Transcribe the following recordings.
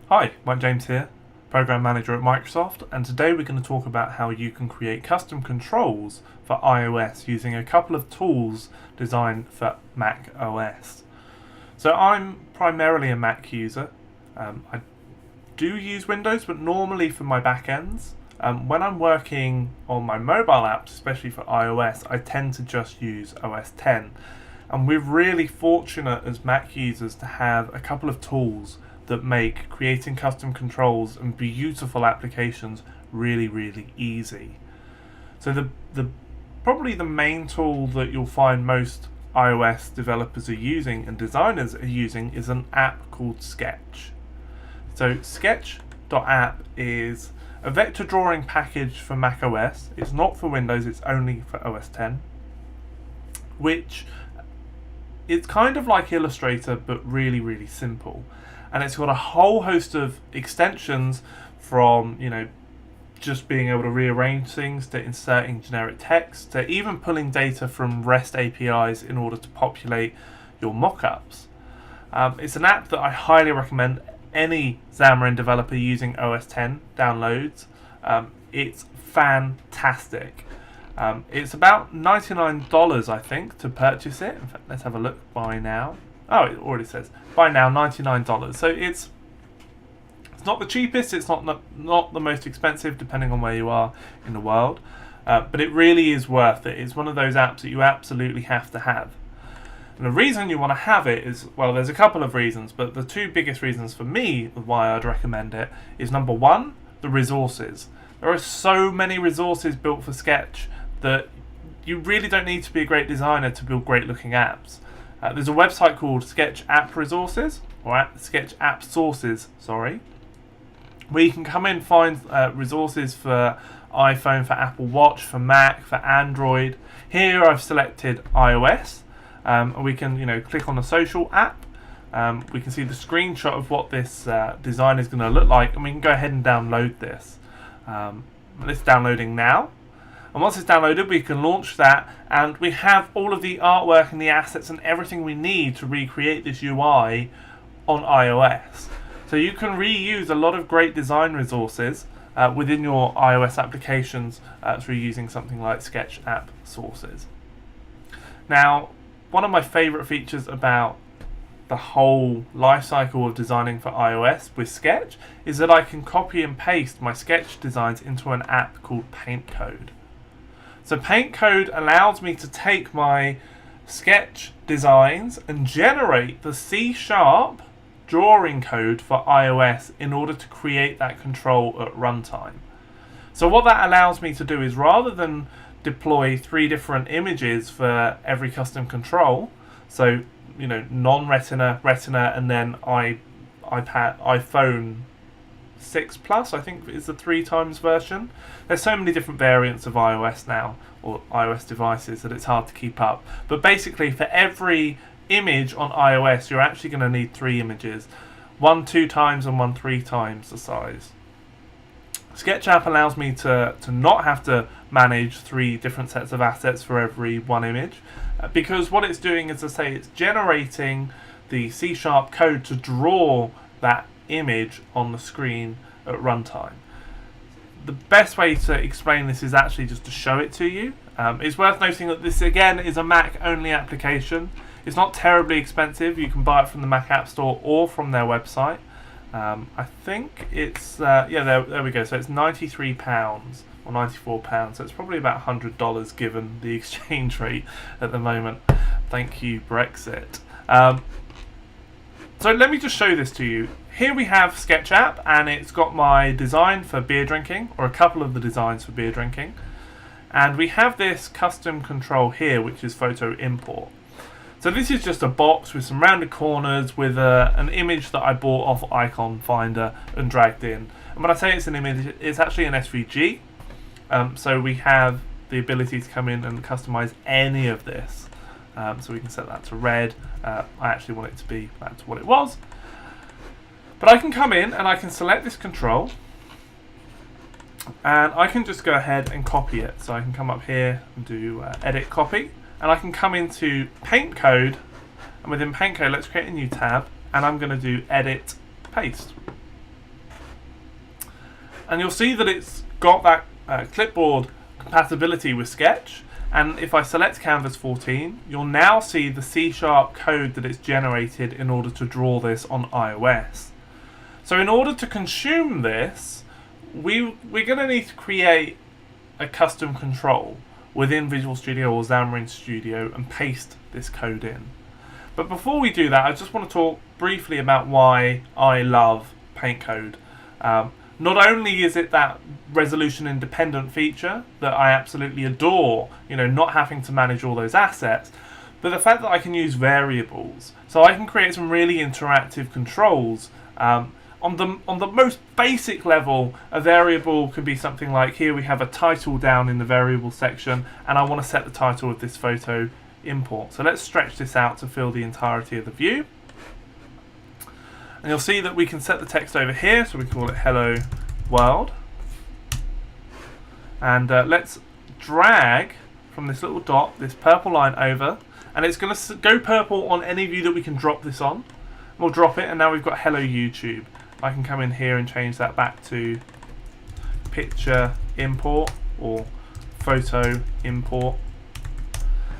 Hi, Mike James here, Program Manager at Microsoft, and today we're going to talk about how you can create custom controls for iOS using a couple of tools designed for Mac OS. So I'm primarily a Mac user. I do use Windows, but normally for my backends. When I'm working on my mobile apps, especially for iOS, I tend to just use OS X. And we're really fortunate as Mac users to have a couple of tools that make creating custom controls and beautiful applications really, really easy. So probably the main tool that you'll find most iOS developers are using and designers are using is an app called Sketch. So Sketch.app is a vector drawing package for Mac OS. It's not for Windows, it's only for OS X, which it's kind of like Illustrator but really, really simple. And it's got a whole host of extensions from, just being able to rearrange things, to inserting generic text, to even pulling data from REST APIs in order to populate your mockups. It's an app that I highly recommend any Xamarin developer using OS X downloads. It's fantastic. It's about $99, I think, to purchase it. In fact, let's have a look. Buy now. Oh, it already says buy now, $99. So it's not the cheapest. It's not the most expensive, depending on where you are in the world. But it really is worth it. It's one of those apps that you absolutely have to have. And the reason you want to have it is, well, there's a couple of reasons, but the two biggest reasons for me why I'd recommend it is, number one, the resources. There are so many resources built for Sketch that you really don't need to be a great designer to build great looking apps. There's a website called Sketch.app Resources, or Sketch.app Sources, sorry, where you can come in and find resources for iPhone, for Apple Watch, for Mac, for Android. Here I've selected iOS, and we can click on the social app. We can see the screenshot of what this design is going to look like, and we can go ahead and download this. It's downloading now. And once it's downloaded, we can launch that, and we have all of the artwork and the assets and everything we need to recreate this UI on iOS. So you can reuse a lot of great design resources within your iOS applications through using something like Sketch App Sources. Now, one of my favorite features about the whole life cycle of designing for iOS with Sketch is that I can copy and paste my Sketch designs into an app called PaintCode. So PaintCode allows me to take my Sketch designs and generate the C# drawing code for iOS in order to create that control at runtime. So what that allows me to do is, rather than deploy 3 different images for every custom control, so non-Retina, Retina, and then iPhone 6 Plus, I think, is the 3 times version. There's so many different variants of iOS now, or iOS devices, that it's hard to keep up. But basically, for every image on iOS, you're actually going to need 3 images. 1 2 times and 1 3 times the size. SketchUp allows me to not have to manage 3 different sets of assets for every 1 image, because what it's doing is, it's generating the C# code to draw that image on the screen at runtime. The best way to explain this is actually just to show it to you. It's worth noting that this, again, is a Mac only application. It's not terribly expensive. You can buy it from the Mac App Store or from their website. I think it's there we go. So it's £93 or £94. So it's probably about $100 given the exchange rate at the moment. Thank you, Brexit. So let me just show this to you. Here we have SketchUp, and it's got my design for beer drinking, or a couple of the designs for beer drinking. And we have this custom control here, which is photo import. So this is just a box with some rounded corners with an image that I bought off Icon Finder and dragged in. And when I say it's an image, it's actually an SVG. So we have the ability to come in and customize any of this. So we can set that to red. I actually want it to be back to what it was. But I can come in and I can select this control, and I can just go ahead and copy it. So I can come up here and do edit copy, and I can come into PaintCode, and within PaintCode, let's create a new tab, and I'm going to do edit paste. And you'll see that it's got that clipboard compatibility with Sketch. And if I select Canvas 14, you'll now see the C# code that it's generated in order to draw this on iOS. So in order to consume this, we're going to need to create a custom control within Visual Studio or Xamarin Studio and paste this code in. But before we do that, I just want to talk briefly about why I love PaintCode. Not only is it that resolution independent feature that I absolutely adore, not having to manage all those assets, but the fact that I can use variables. So I can create some really interactive controls. On the most basic level, a variable could be something like, here we have a title down in the variable section, and I want to set the title of this photo import. So let's stretch this out to fill the entirety of the view. And you'll see that we can set the text over here, so we call it Hello World. And let's drag from this little dot this purple line over, and it's going to go purple on any view that we can drop this on. We'll drop it, and now we've got Hello YouTube. I can come in here and change that back to Picture Import or Photo Import.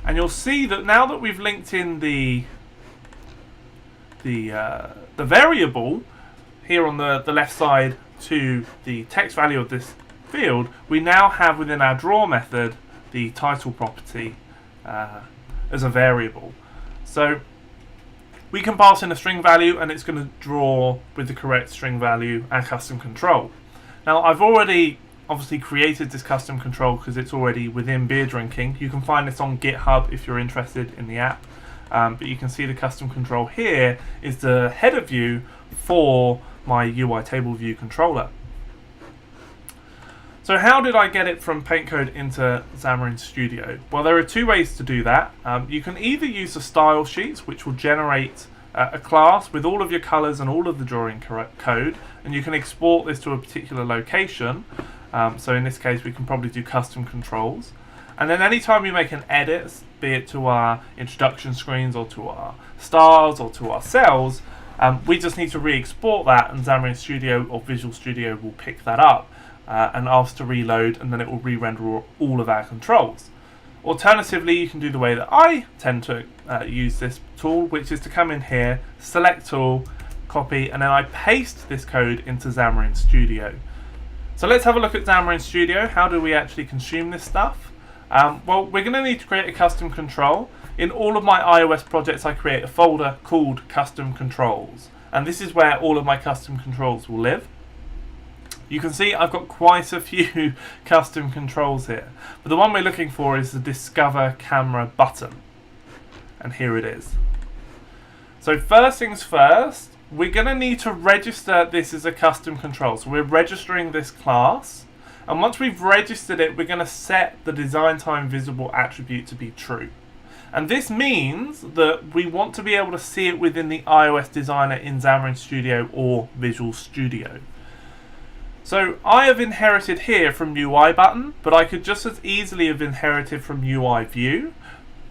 And you'll see that now that we've linked in the variable here on the left side to the text value of this field, we now have within our draw method the title property as a variable. So we can pass in a string value, and it's going to draw with the correct string value our custom control. Now I've already obviously created this custom control because it's already within beer drinking. You can find this on GitHub if you're interested in the app. But you can see the custom control here is the header view for my UI table view controller. So how did I get it from PaintCode into Xamarin Studio? Well, there are two ways to do that. You can either use the style sheets, which will generate a class with all of your colors and all of the drawing code, and you can export this to a particular location. So in this case, we can probably do custom controls. And then anytime we make an edit, be it to our introduction screens or to our stars or to our cells, we just need to re-export that, and Xamarin Studio or Visual Studio will pick that up and ask to reload, and then it will re-render all of our controls. Alternatively, you can do the way that I tend to use this tool, which is to come in here, select tool, copy, and then I paste this code into Xamarin Studio. So let's have a look at Xamarin Studio. How do we actually consume this stuff? Well, we're going to need to create a custom control. In all of my iOS projects, I create a folder called Custom Controls, and this is where all of my custom controls will live. You can see I've got quite a few custom controls here, but the one we're looking for is the Discover Camera button, and here it is. So first things first, we're going to need to register this as a custom control. So we're registering this class. And once we've registered it, we're going to set the design time visible attribute to be true. And this means that we want to be able to see it within the iOS designer in Xamarin Studio or Visual Studio. So I have inherited here from UI button, but I could just as easily have inherited from UI view.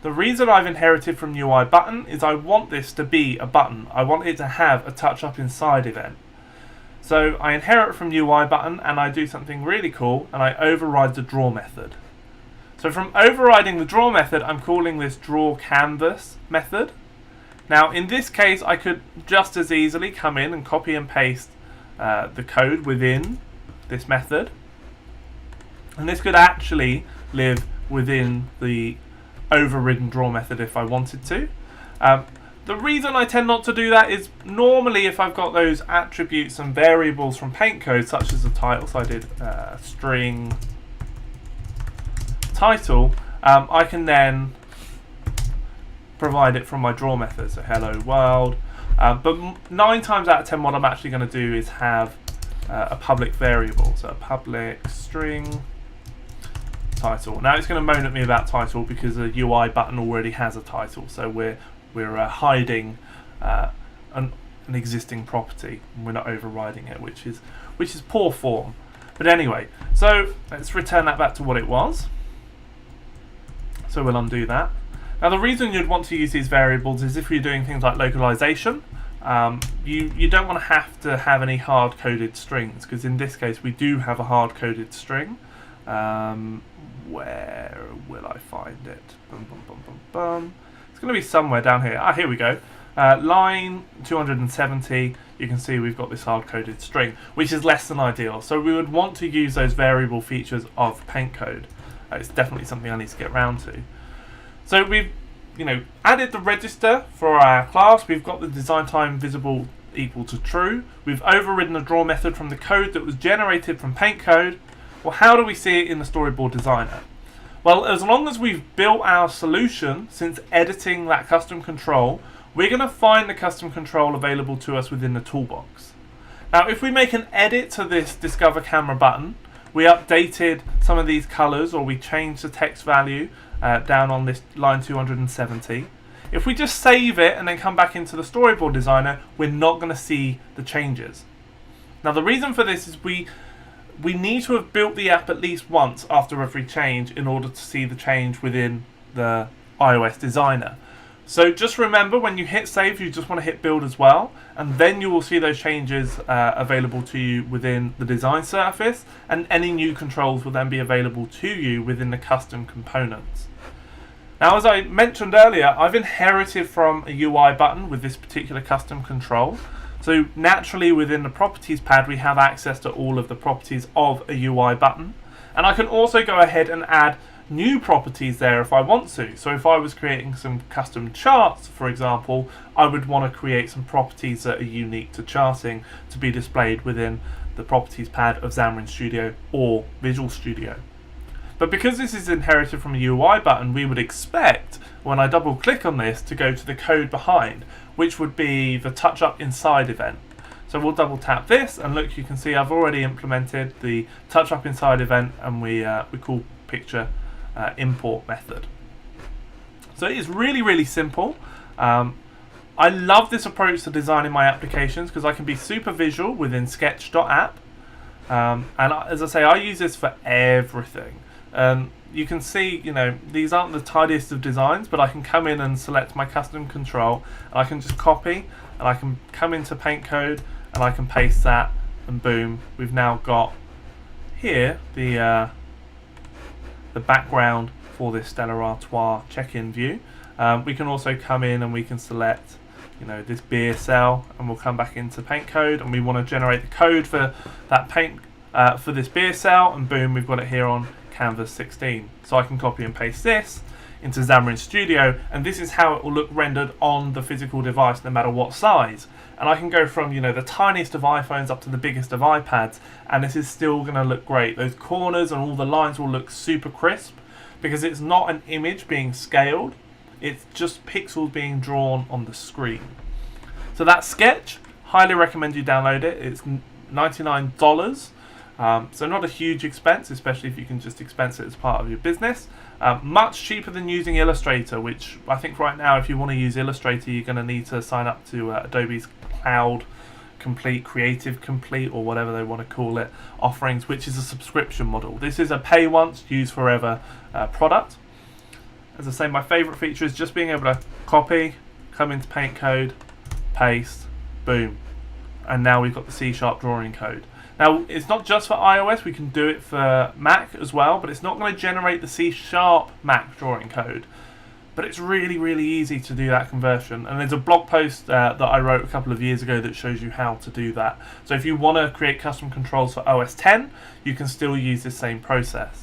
The reason I've inherited from UI button is I want this to be a button. I want it to have a touch up inside event. So I inherit from UI button, and I do something really cool, and I override the draw method. So from overriding the draw method, I'm calling this draw canvas method. Now in this case, I could just as easily come in and copy and paste the code within this method, and this could actually live within the overridden draw method if I wanted to. The reason I tend not to do that is normally if I've got those attributes and variables from PaintCode, such as the title, so I did string title, I can then provide it from my draw method, so hello world. But 9 times out of 10 what I'm actually going to do is have a public variable, so a public string title. Now it's going to moan at me about title because the UI button already has a title, so we're hiding an existing property, and we're not overriding it, which is poor form. But anyway, so let's return that back to what it was. So we'll undo that. Now the reason you'd want to use these variables is if you're doing things like localization. you don't want to have any hard-coded strings, because in this case we do have a hard-coded string. Where will I find it? Bum, bum, bum, bum, bum. It's going to be somewhere down here. Here we go. Line 270, you can see we've got this hard-coded string, which is less than ideal. So we would want to use those variable features of PaintCode. It's definitely something I need to get around to. So we've added the register for our class. We've got the design time visible equal to true. We've overridden the draw method from the code that was generated from PaintCode. Well, how do we see it in the storyboard designer? Well, as long as we've built our solution since editing that custom control, we're going to find the custom control available to us within the toolbox. Now, if we make an edit to this Discover Camera button, we updated some of these colors, or we changed the text value down on this line 270. If we just save it and then come back into the storyboard designer, we're not going to see the changes. Now, the reason for this is we need to have built the app at least once after every change in order to see the change within the iOS designer. So just remember, when you hit save, you just want to hit build as well, and then you will see those changes available to you within the design surface, and any new controls will then be available to you within the custom components. Now, as I mentioned earlier, I've inherited from a UI button with this particular custom control. So naturally within the properties pad, we have access to all of the properties of a UI button. And I can also go ahead and add new properties there if I want to. So if I was creating some custom charts, for example, I would want to create some properties that are unique to charting to be displayed within the properties pad of Xamarin Studio or Visual Studio. But because this is inherited from a UI button, we would expect, when I double click on this, to go to the code behind, which would be the touch up inside event. So we'll double tap this, and look, you can see I've already implemented the touch up inside event, and we call picture import method. So it is really, really simple. I love this approach to designing my applications because I can be super visual within Sketch.app. And as I say, I use this for everything. You can see, these aren't the tidiest of designs, but I can come in and select my custom control, and I can just copy, and I can come into PaintCode, and I can paste that, and boom, we've now got here the background for this Stella Artois check-in view. We can also come in and we can select, this beer cell, and we'll come back into PaintCode, and we want to generate the code for that for this beer cell, and boom, we've got it here on Canvas 16. So I can copy and paste this into Xamarin Studio, and this is how it will look rendered on the physical device no matter what size. And I can go from the tiniest of iPhones up to the biggest of iPads, and this is still going to look great. Those corners and all the lines will look super crisp because it's not an image being scaled, it's just pixels being drawn on the screen. So that's Sketch. Highly recommend you download it. It's $99. So not a huge expense, especially if you can just expense it as part of your business. Much cheaper than using Illustrator, which I think right now, if you want to use Illustrator, you're going to need to sign up to Adobe's Cloud Complete, Creative Complete, or whatever they want to call it, offerings, which is a subscription model. This is a pay once, use forever product. As I say, my favorite feature is just being able to copy, come into PaintCode, paste, boom. And now we've got the C# drawing code. Now, it's not just for iOS, we can do it for Mac as well, but it's not going to generate the C# Mac drawing code. But it's really, really easy to do that conversion. And there's a blog post that I wrote a couple of years ago that shows you how to do that. So if you want to create custom controls for OS X, you can still use this same process.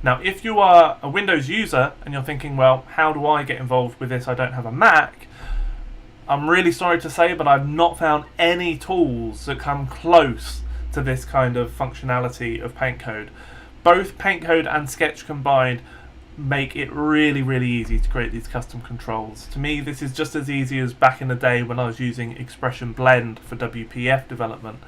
Now, if you are a Windows user and you're thinking, well, how do I get involved with this? I don't have a Mac. I'm really sorry to say, but I've not found any tools that come close to this kind of functionality of PaintCode. Both PaintCode and Sketch combined make it really, really easy to create these custom controls. To me, this is just as easy as back in the day when I was using Expression Blend for WPF development.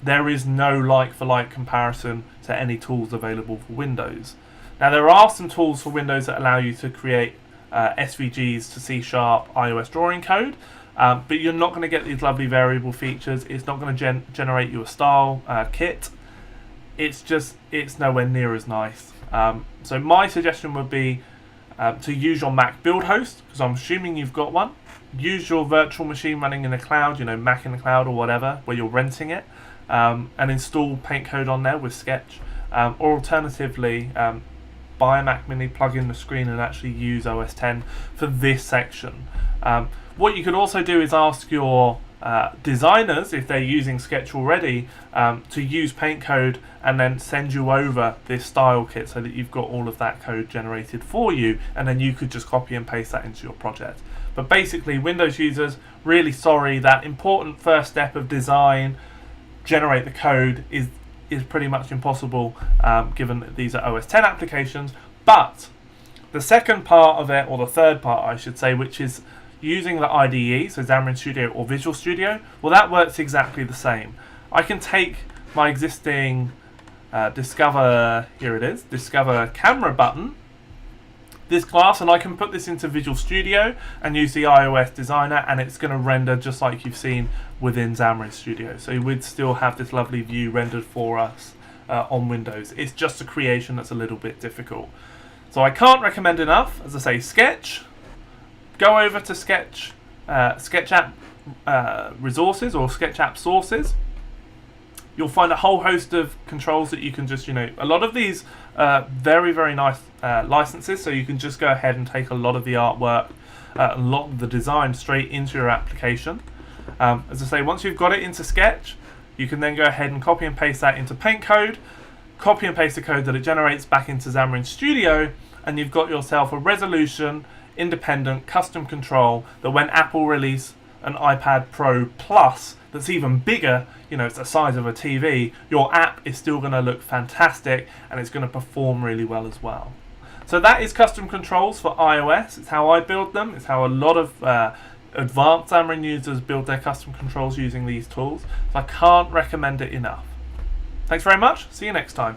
There is no like-for-like comparison to any tools available for Windows. Now, there are some tools for Windows that allow you to create SVGs to C# iOS drawing code, but you're not going to get these lovely variable features. It's not going to generate you a style kit. It's nowhere near as nice. So my suggestion would be to use your Mac build host, because I'm assuming you've got one. use your virtual machine running in the cloud, Mac in the cloud or whatever, where you're renting it, and install PaintCode on there with Sketch. Or alternatively, buy a Mac Mini, plug in the screen, and actually use OS X for this section. What you could also do is ask your designers, if they're using Sketch already, to use PaintCode and then send you over this style kit so that you've got all of that code generated for you, and then you could just copy and paste that into your project. But basically, Windows users, really sorry, that important first step of design, generate the code, is pretty much impossible, given that these are OS X applications. But the second part of it, or the third part I should say, which is using the IDE, so Xamarin Studio or Visual Studio, well, that works exactly the same. I can take my existing Discover camera button, this class, and I can put this into Visual Studio and use the iOS designer, and it's going to render just like you've seen within Xamarin Studio. So we'd still have this lovely view rendered for us on Windows. It's just a creation that's a little bit difficult. So I can't recommend enough, as I say, Sketch. Go over to Sketch.app resources or Sketch.app sources. You'll find a whole host of controls that you can just, a lot of these very, very nice licenses, so you can just go ahead and take a lot of the artwork, a lot of the design straight into your application. As I say, once you've got it into Sketch, you can then go ahead and copy and paste that into PaintCode, copy and paste the code that it generates back into Xamarin Studio, and you've got yourself a resolution, independent, custom control that when Apple release an iPad Pro Plus that's even bigger, it's the size of a TV, your app is still going to look fantastic and it's going to perform really well as well. So that is custom controls for iOS. It's how I build them. It's how a lot of advanced Xamarin users build their custom controls using these tools. So I can't recommend it enough. Thanks very much. See you next time.